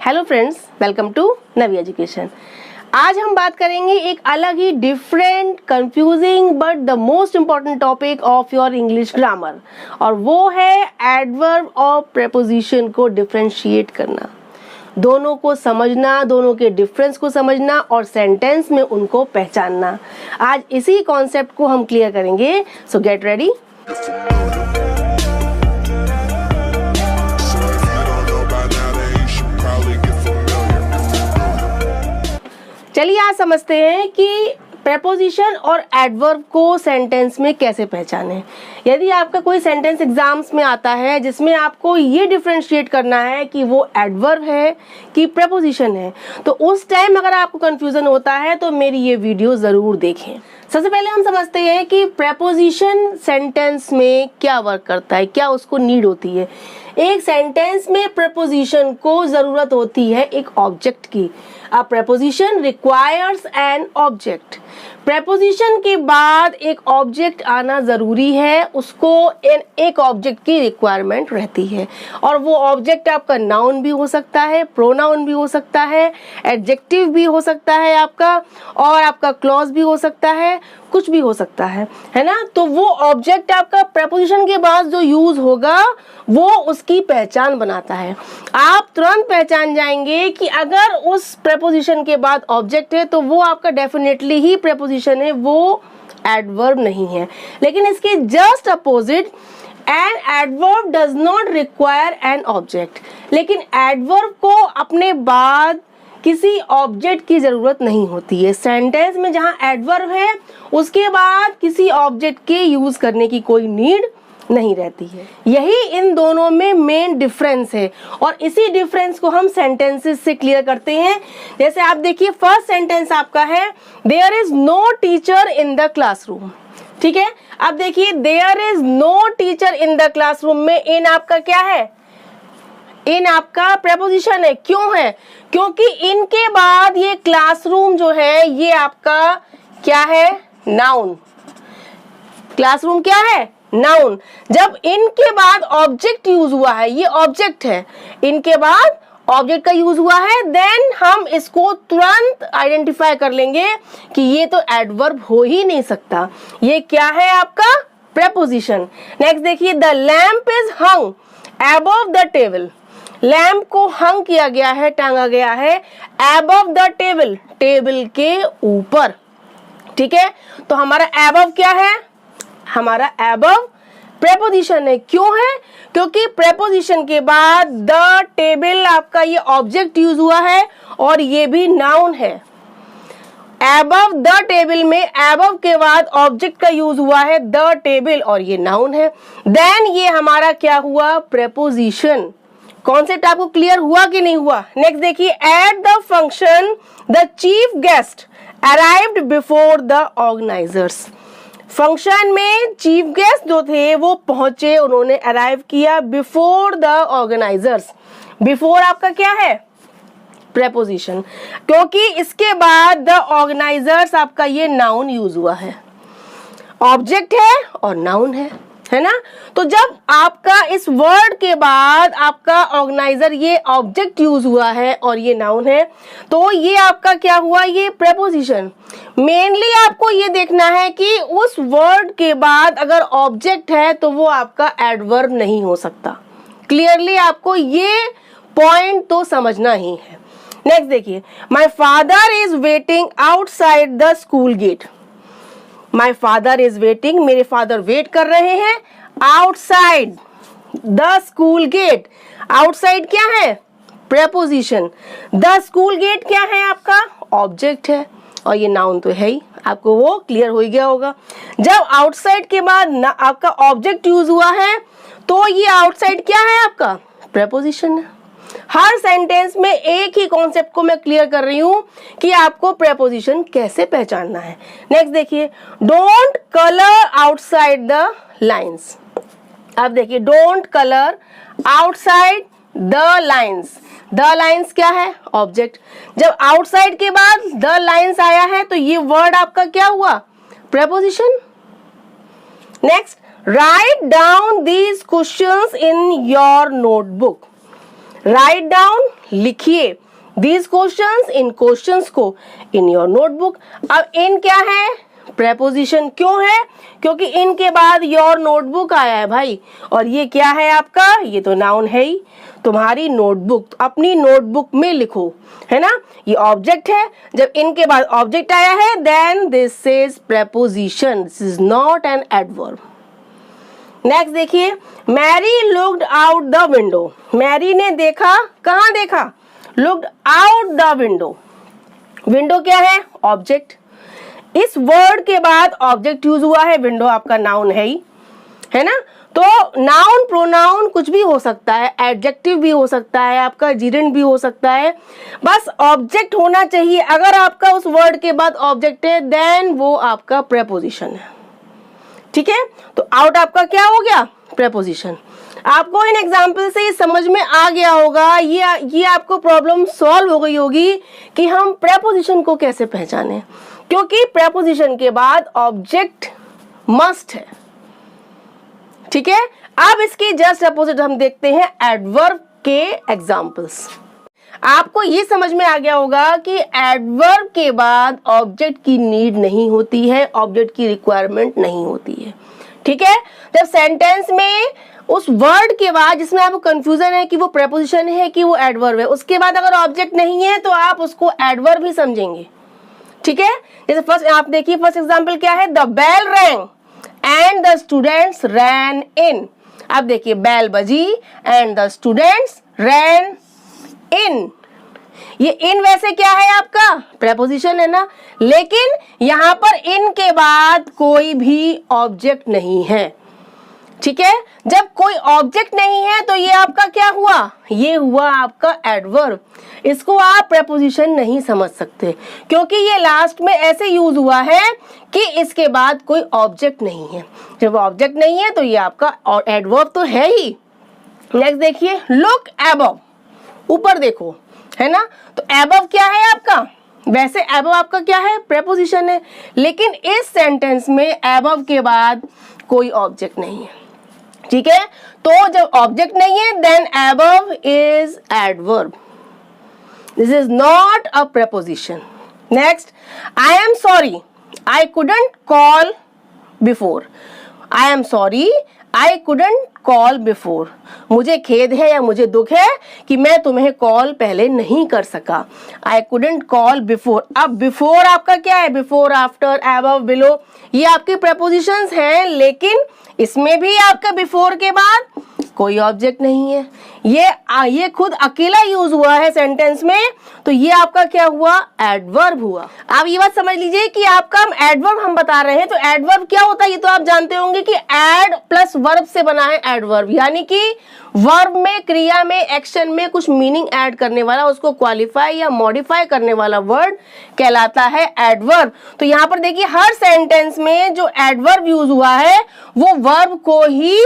Hello friends, welcome to Navi education. आज हम बात करेंगे एक अलग ही different, confusing but the most important topic of your English grammar, और वो है एडवर्ब और प्रेपोजिशन को डिफरेंशिएट करना, दोनों को समझना, दोनों के डिफरेंस को समझना और सेंटेंस में उनको पहचानना। आज इसी कॉन्सेप्ट को हम क्लियर करेंगे, सो गेट रेडी। चलिए आज समझते हैं कि प्रेपोजिशन और एडवर्ब को सेंटेंस में कैसे पहचानें। यदि आपका कोई सेंटेंस एग्जाम्स में आता है जिसमें आपको ये डिफरेंशिएट करना है कि वो एडवर्ब है कि प्रेपोजिशन है, तो उस टाइम अगर आपको कंफ्यूजन होता है तो मेरी ये वीडियो ज़रूर देखें। सबसे पहले हम समझते हैं कि प्रेपोजिशन सेंटेंस में क्या वर्क करता है, क्या उसको नीड होती है। एक सेंटेंस में प्रेपोजिशन को ज़रूरत होती है एक ऑब्जेक्ट की। A preposition requires an object. Preposition के बाद एक ऑब्जेक्ट आना ज़रूरी है, उसको एक ऑब्जेक्ट की रिक्वायरमेंट रहती है, और वो ऑब्जेक्ट आपका नाउन भी हो सकता है, प्रोनाउन भी हो सकता है, एडजेक्टिव भी हो सकता है आपका, और आपका क्लॉज भी हो सकता है, कुछ भी हो सकता है ना। तो वो ऑब्जेक्ट आपका प्रेपोजिशन के बाद जो यूज होगा वो उसकी पहचान बनाता है। आप तुरंत पहचान जाएंगे कि अगर उस प्रेपोजिशन के बाद ऑब्जेक्ट है तो वो आपका डेफिनेटली ही प्रेपोजिशन है, वो एडवर्ब नहीं है। लेकिन इसके just opposite, an adverb does not require an object. लेकिन एडवर्ब को अपने बाद किसी ऑब्जेक्ट की जरूरत नहीं होती है। सेंटेंस में जहां एडवर्ब है उसके बाद किसी ऑब्जेक्ट के यूज करने की कोई नीड नहीं रहती है। यही इन दोनों में मेन डिफरेंस है, और इसी डिफरेंस को हम सेंटेंसेस से क्लियर करते हैं। जैसे आप देखिए, फर्स्ट सेंटेंस आपका है there is no teacher in the classroom. ठीक है, अब देखिए there is no teacher in the classroom में इन आपका क्या है? इन आपका प्रेपोजिशन है। क्यों है? क्योंकि इनके बाद ये क्लासरूम जो है ये आपका क्या है? नाउन। क्लासरूम क्या है? नाउन। जब इनके बाद ऑब्जेक्ट यूज हुआ है, ये ऑब्जेक्ट है, इनके बाद ऑब्जेक्ट का यूज हुआ है, देन हम इसको तुरंत आइडेंटिफाई कर लेंगे कि ये तो एडवर्ब हो ही नहीं सकता, ये क्या है? आपका प्रेपोजिशन। नेक्स्ट देखिए, the lamp is hung above the table. Lamp को हंग किया गया है, टांगा गया है अबव द टेबल, टेबल के ऊपर। ठीक है, तो हमारा अबव क्या है? हमारा अबव प्रेपोजिशन है। क्यों है? क्योंकि प्रेपोजिशन के बाद द टेबल आपका ये ऑब्जेक्ट यूज हुआ है और ये भी नाउन है। अबव द टेबल में अबव के बाद ऑब्जेक्ट का यूज हुआ है द टेबल, और ये नाउन है। देन ये हमारा क्या हुआ? प्रेपोजिशन। कॉन्सेप्ट आपको क्लियर हुआ कि नहीं हुआ? नेक्स्ट देखिए, at the function the chief guest arrived before the organizers. Function में चीफ गेस्ट जो थे वो पहुंचे, उन्होंने अराइव किया बिफोर द ऑर्गेनाइजर्स। बिफोर आपका क्या है? प्रेपोजिशन, क्योंकि इसके बाद द ऑर्गेनाइजर्स आपका ये नाउन यूज हुआ है, ऑब्जेक्ट है और नाउन है ना। तो जब आपका इस वर्ड के बाद आपका ऑर्गेनाइजर ये ऑब्जेक्ट यूज हुआ है और ये नाउन है, तो ये आपका क्या हुआ? ये प्रेपोजिशन। मेनली आपको ये देखना है कि उस वर्ड के बाद अगर ऑब्जेक्ट है तो वो आपका एडवर्ब नहीं हो सकता। क्लियरली आपको ये पॉइंट तो समझना ही है। नेक्स्ट देखिए, my father is waiting outside the school gate. My father is waiting, मेरे फादर वेट कर रहे हैं outside the school gate. Outside क्या है? प्रेपोजिशन। द स्कूल गेट क्या है? आपका ऑब्जेक्ट है, और ये नाउन तो है ही, आपको वो क्लियर हो गया होगा। जब आउटसाइड के बाद आपका ऑब्जेक्ट यूज हुआ है तो ये आउटसाइड क्या है? आपका प्रेपोजिशन है। हर सेंटेंस में एक ही कॉन्सेप्ट को मैं क्लियर कर रही हूं कि आपको प्रेपोजिशन कैसे पहचानना है। नेक्स्ट देखिए, don't colour outside the lines. अब देखिए, don't colour outside the lines. The lines क्या है? ऑब्जेक्ट। जब आउटसाइड के बाद द लाइंस आया है तो ये वर्ड आपका क्या हुआ? Preposition. Next, write down these questions in your notebook. Write down, लिखिए दीज क्वेश्चंस, इन क्वेश्चंस को इन योर नोटबुक। अब इन क्या है? प्रेपोजिशन। क्यों है? क्योंकि इनके बाद योर नोटबुक आया है भाई, और ये क्या है आपका? ये तो नाउन है ही। तुम्हारी नोटबुक, अपनी नोटबुक में लिखो, है ना। ये ऑब्जेक्ट है, जब इनके बाद ऑब्जेक्ट आया है then this is preposition, this is not an adverb. Next देखिए, Mary looked out the window. Mary ने देखा, कहाँ देखा? Looked out the window. Window क्या है? ऑब्जेक्ट। इस वर्ड के बाद ऑब्जेक्ट यूज हुआ है, विंडो आपका नाउन है ही, है ना। तो नाउन प्रोनाउन कुछ भी हो सकता है, एडजेक्टिव भी हो सकता है, आपका जीरेंड भी हो सकता है, बस ऑब्जेक्ट होना चाहिए। अगर आपका उस वर्ड के बाद ऑब्जेक्ट है देन वो आपका प्रेपोजिशन है, ठीक है। तो आउट आपका क्या हो गया? प्रेपोजिशन। आपको इन एग्जाम्पल से समझ में आ गया होगा, ये आपको प्रॉब्लम सॉल्व हो गई होगी कि हम प्रेपोजिशन को कैसे पहचानें, क्योंकि प्रेपोजिशन के बाद ऑब्जेक्ट मस्ट है, ठीक है। अब इसकी जस्ट अपोजिट हम देखते हैं एडवर्ब के एग्जाम्पल्स। आपको ये समझ में आ गया होगा कि एडवर्ब के बाद ऑब्जेक्ट की नीड नहीं होती है, ऑब्जेक्ट की रिक्वायरमेंट नहीं होती है, ठीक है। जब सेंटेंस में उस वर्ड के बाद जिसमें आपको कंफ्यूजन है कि वो प्रेपोजिशन है कि वो एडवर्ब है, उसके बाद अगर ऑब्जेक्ट नहीं है तो आप उसको एडवर्ब ही समझेंगे, ठीक है। जैसे फर्स्ट आप देखिए, फर्स्ट एग्जांपल क्या है? The bell rang and the students ran in. अब देखिए, बेल बजी and the students ran in. ये इन वैसे क्या है आपका? प्रेपोजिशन है ना, लेकिन यहां पर इन के बाद कोई भी ऑब्जेक्ट नहीं है, ठीक है। जब कोई ऑब्जेक्ट नहीं है तो ये आपका क्या हुआ? ये हुआ आपका एडवर्ब। इसको आप प्रेपोजिशन नहीं समझ सकते, क्योंकि ये लास्ट में ऐसे यूज हुआ है कि इसके बाद कोई ऑब्जेक्ट नहीं है। जब ऑब्जेक्ट नहीं है तो ये आपका एडवर्ब तो है ही। नेक्स्ट देखिए, लुक अबव, ऊपर देखो, है ना। तो अबव क्या है आपका? वैसे अबव आपका क्या है? प्रेपोजिशन है, लेकिन इस सेंटेंस में अबव के बाद कोई ऑब्जेक्ट नहीं है, ठीक है। तो जब ऑब्जेक्ट नहीं है then above is adverb, this is not a preposition. Next, I am sorry I couldn't call before. I am sorry I couldn't call before. मुझे खेद है या मुझे दुख है कि मैं तुम्हें कॉल पहले नहीं कर सका। आई कुडंट कॉल बिफोर। अब बिफोर आपका क्या है? बिफोर, आफ्टर, अबव, बिलो, ये आपकी प्रेपोजिशंस हैं, लेकिन इसमें भी आपका बिफोर के बाद कोई ऑब्जेक्ट नहीं है। ये खुद अकेला यूज हुआ है सेंटेंस में, तो ये आपका क्या हुआ? एडवर्ब हुआ। आप ये बात समझ लीजिए कि आपका एडवर्ब हम बता रहे हैं, तो एडवर्ब क्या होता है ये तो आप जानते होंगे कि एड प्लस वर्ब से बना है एडवर्ब, यानी कि वर्ब में, क्रिया में, एक्शन में कुछ मीनिंग ऐड करने वाला, उसको क्वालिफाई या मॉडिफाई करने वाला वर्ड कहलाता है एडवर्ब। तो यहाँ पर देखिए, हर सेंटेंस में जो एडवर्ब यूज हुआ है वो वर्ब को ही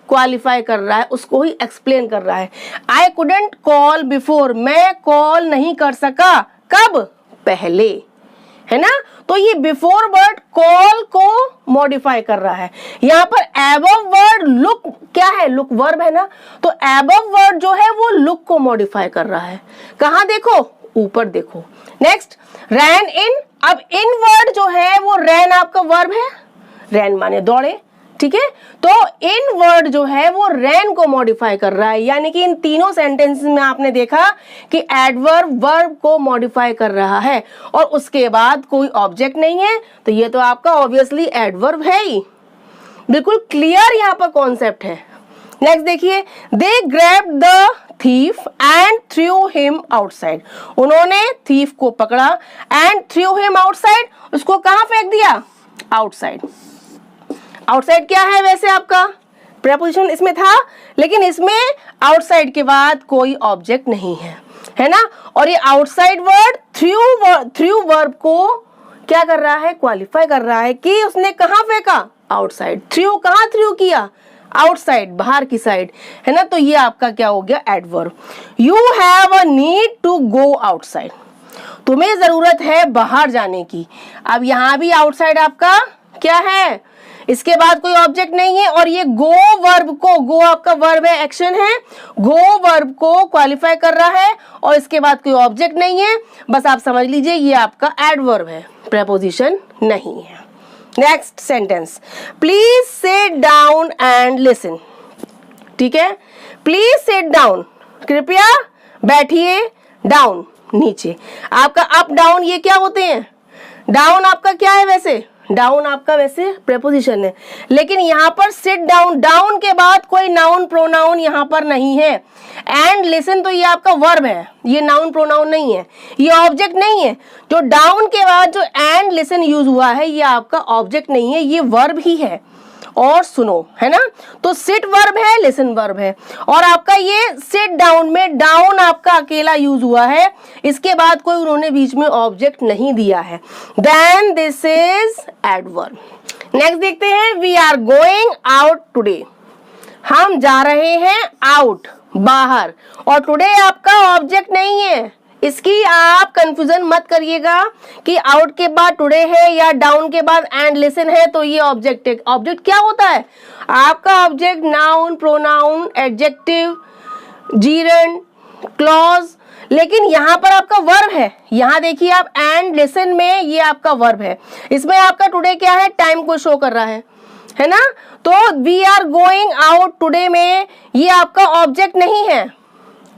क्वालिफाई कर रहा है, उसको ही एक्सप्लेन कर रहा है। आई कुडंट कॉल बिफोर, मैं कॉल नहीं कर सका, कब? पहले, है ना। तो ये बिफोर वर्ड कॉल को मॉडिफाई कर रहा है। यहाँ पर एबव वर्ड लुक क्या है? लुक वर्ब है ना, तो एबव वर्ड जो है वो लुक को मॉडिफाई कर रहा है। कहाँ देखो? ऊपर देखो। Next, rain in. अब इन वर्ड जो है वो रैन आपका वर्ब है, रैन माने दौड़े, ठीक है। तो इन वर्ड जो है वो रैन को मॉडिफाई कर रहा है, यानी कि इन तीनों सेंटेंसेस में आपने देखा कि एडवर्ब वर्ब को मॉडिफाई कर रहा है और उसके बाद कोई ऑब्जेक्ट नहीं है, तो ये तो आपका ऑब्वियसली एडवर्ब है ही। बिल्कुल क्लियर यहाँ पर कॉन्सेप्ट है। नेक्स्ट देखिए, they grabbed the thief and threw him outside. उन्होंने थीफ को पकड़ा एंड थ्रू हिम आउटसाइड, उसको कहाँ फेंक दिया? आउटसाइड। आउटसाइड क्या है वैसे आपका? प्रेपोजिशन इसमें था, लेकिन इसमें आउटसाइड के बाद कोई ऑब्जेक्ट नहीं है, है ना। और ये आउटसाइड वर्ड थ्रू वर्ब को क्या कर रहा है? क्वालिफाई कर रहा है कि उसने कहाँ फेंका? आउटसाइड। थ्रू कहाँ थ्रू किया? आउटसाइड, बाहर की साइड, है ना। तो ये आपका क्या हो गया? Adverb. You have a need to go outside, तुम्हें जरूरत है बाहर जाने की। अब यहाँ भी आउटसाइड आपका क्या है? इसके बाद कोई ऑब्जेक्ट नहीं है, और ये गो वर्ब को, गो आपका वर्ब है, एक्शन है, गो वर्ब को क्वालिफाई कर रहा है, और इसके बाद कोई ऑब्जेक्ट नहीं है, बस आप समझ लीजिए ये आपका एडवर्ब है, प्रेपोजिशन नहीं है। Next sentence, please sit down and listen. ठीक है, प्लीज सिट डाउन, कृपया बैठिए, डाउन नीचे, आपका अप डाउन ये क्या होते हैं, डाउन आपका क्या है वैसे, डाउन आपका वैसे प्रेपोजिशन है, लेकिन यहाँ पर सिट डाउन, डाउन के बाद कोई नाउन प्रोनाउन यहाँ पर नहीं है। एंड लिसन तो ये आपका वर्ब है, ये नाउन प्रोनाउन नहीं है, ये ऑब्जेक्ट नहीं है। जो डाउन के बाद जो एंड लिसन यूज हुआ है ये आपका ऑब्जेक्ट नहीं है, ये वर्ब ही है। और सुनो, है ना, तो सिट वर्ब है, लिसन वर्ब है, और आपका ये सिट डाउन में डाउन आपका अकेला यूज हुआ है, इसके बाद कोई उन्होंने बीच में ऑब्जेक्ट नहीं दिया है, then this is adverb. Next देखते हैं, we are going out today, हम जा रहे हैं आउट, बाहर, और टुडे आपका ऑब्जेक्ट नहीं है, इसकी आप कंफ्यूजन मत करिएगा कि आउट के बाद टुडे है या डाउन के बाद एंड लिसन है तो ये ऑब्जेक्ट है। ऑब्जेक्ट क्या होता है आपका, object noun pronoun adjective gerund clause, लेकिन यहाँ पर आपका वर्ब है। यहाँ देखिए आप, एंड लिसन में ये आपका वर्ब है, इसमें आपका टुडे क्या है, टाइम को शो कर रहा है ना। तो we are going out today में ये आपका ऑब्जेक्ट नहीं है,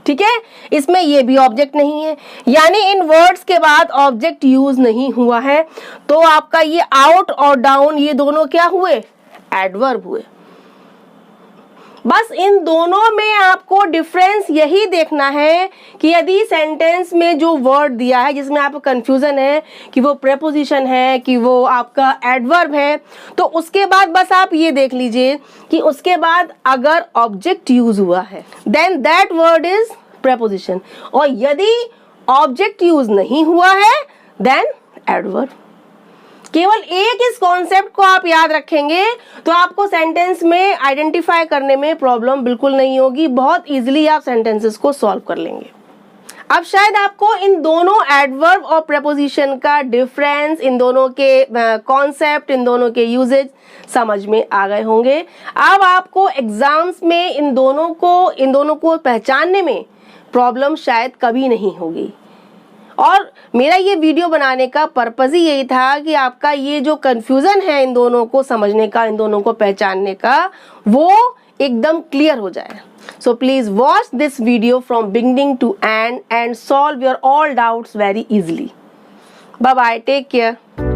ठीक है, इसमें ये भी ऑब्जेक्ट नहीं है, यानी इन वर्ड्स के बाद ऑब्जेक्ट यूज नहीं हुआ है, तो आपका ये आउट और डाउन ये दोनों क्या हुए, एडवर्ब हुए। बस इन दोनों में आपको डिफरेंस यही देखना है कि यदि सेंटेंस में जो वर्ड दिया है जिसमें आपको कंफ्यूजन है कि वो प्रेपोजिशन है कि वो आपका एडवर्ब है, तो उसके बाद बस आप ये देख लीजिए कि उसके बाद अगर ऑब्जेक्ट यूज हुआ है then that word is preposition, और यदि ऑब्जेक्ट यूज नहीं हुआ है देन एडवर्ब। केवल एक इस कॉन्सेप्ट को आप याद रखेंगे तो आपको सेंटेंस में आइडेंटिफाई करने में प्रॉब्लम बिल्कुल नहीं होगी, बहुत इजीली आप सेंटेंसेस को सॉल्व कर लेंगे। अब शायद आपको इन दोनों एडवर्ब और प्रेपोजिशन का डिफरेंस, इन दोनों के कॉन्सेप्ट, इन दोनों के यूजेज समझ में आ गए होंगे। अब आपको एग्जाम्स में इन दोनों को पहचानने में प्रॉब्लम शायद कभी नहीं होगी, और मेरा ये वीडियो बनाने का पर्पस ही यही था कि आपका ये जो कंफ्यूजन है इन दोनों को समझने का, इन दोनों को पहचानने का, वो एकदम क्लियर हो जाए। So please watch this video from beginning to end and solve your all doubts very easily. Bye bye, take care.